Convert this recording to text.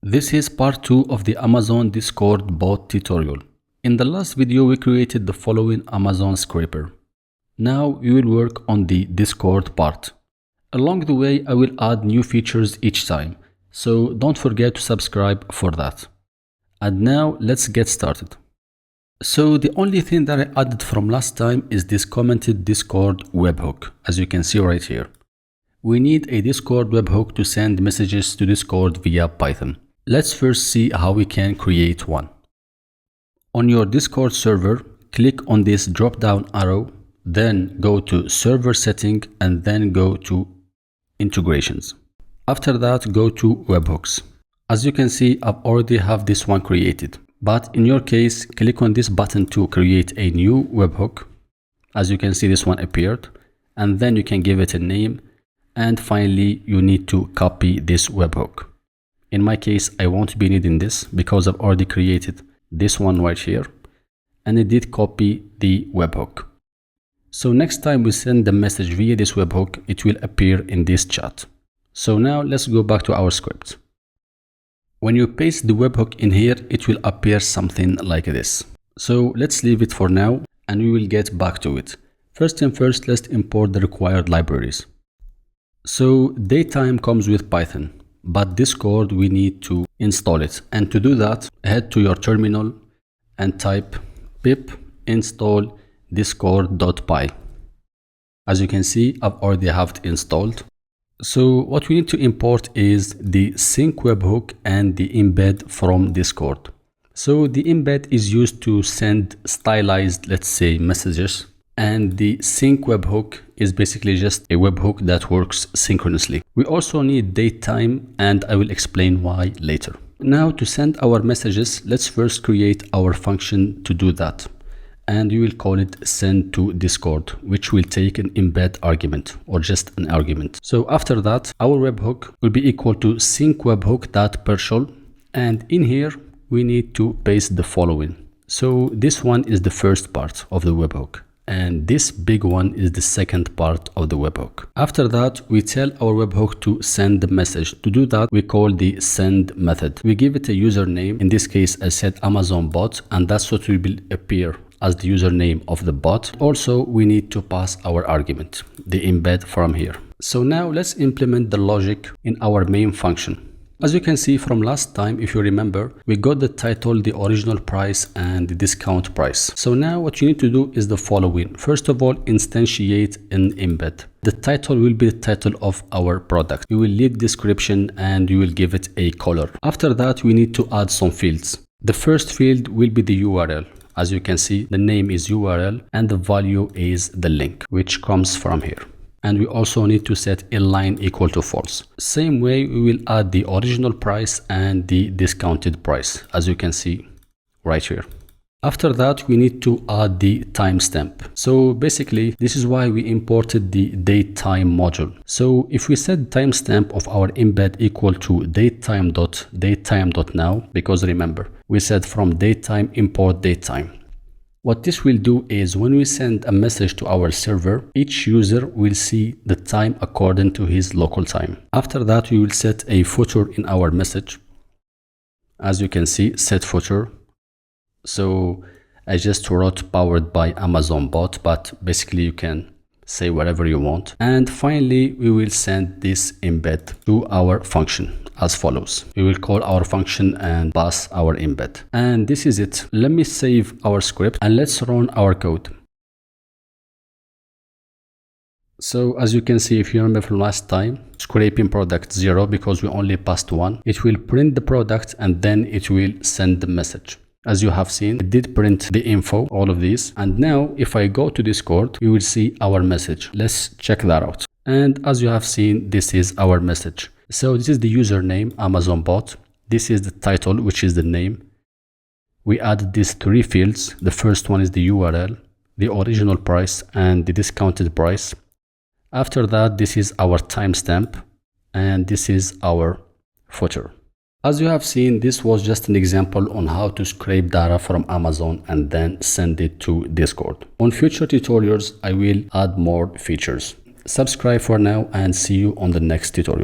This is part 2 of the Amazon Discord bot tutorial. In the last video we created the following Amazon scraper. Now we will work on the Discord part. Along the way I will add new features each time, so don't forget to subscribe for that. And now let's get started. So the only thing that I added from last time is this commented Discord webhook, as you can see right here. We need a Discord webhook to send messages to Discord via Python. Let's first see how we can create one. On your Discord server, click on this drop-down arrow, then go to Server Setting and then go to Integrations. After that, go to Webhooks. As you can see, I've already have this one created. But in your case, click on this button to create a new webhook. As you can see, this one appeared. And then you can give it a name. And finally, you need to copy this webhook. In my case, I won't be needing this because I've already created this one right here. And I did copy the webhook. So next time we send the message via this webhook, it will appear in this chat. So now let's go back to our script. When you paste the webhook in here, it will appear something like this. So let's leave it for now and we will get back to it. First thing first, let's import the required libraries. So datetime comes with Python, but Discord we need to install it. And to do that, head to your terminal and type pip install discord.py. As you can see, I've already have it installed. So what we need to import is the sync webhook and the embed from Discord. So the embed is used to send stylized, let's say, messages. And the sync webhook is basically just a webhook that works synchronously. We also need datetime and I will explain why later. Now to send our messages, let's first create our function to do that. And we will call it send to Discord, which will take an embed argument or just an argument. So after that, our webhook will be equal to sync webhook.partial. And in here, we need to paste the following. So this one is the first part of the webhook. And this big one is the second part of the webhook. After that, we tell our webhook to send the message. To do that, we call the send method. We give it a username. In this case, I said Amazon bot, and that's what will appear as the username of the bot. Also, we need to pass our argument, the embed from here. So now let's implement the logic in our main function. As you can see from last time, if you remember, we got the title, the original price and the discount price. So now what you need to do is the following. First of all, instantiate an embed. The title will be the title of our product. We will leave description and we will give it a color. After that, we need to add some fields. The first field will be the URL. As you can see, the name is URL and the value is the link, which comes from here. And we also need to set inline equal to false. Same way, we will add the original price and the discounted price, as you can see right here. After that, we need to add the timestamp. So basically, this is why we imported the datetime module. So if we set timestamp of our embed equal to datetime.datetime.now, because remember, we said from datetime import datetime. What this will do is when we send a message to our server, each user will see the time according to his local time. After that, we will set a footer in our message. As you can see, set footer. So I just wrote powered by Amazon bot, but basically you can say whatever you want. And finally, we will send this embed to our function as follows. We will call our function and pass our embed. And this is it. Let me save our script and let's run our code. So as you can see, if you remember from last time, scraping product 0 because we only passed 1. It will print the product and then it will send the message. As you have seen, it did print the info, all of these. And now if I go to Discord, you will see our message. Let's check that out. And as you have seen, this is our message. So this is the username, Amazon bot. This is the title, which is the name. We added these 3 fields. The first one is the URL, the original price and the discounted price. After that, this is our timestamp and this is our footer. As you have seen, this was just an example on how to scrape data from Amazon and then send it to Discord. On future tutorials, I will add more features. Subscribe for now and see you on the next tutorial.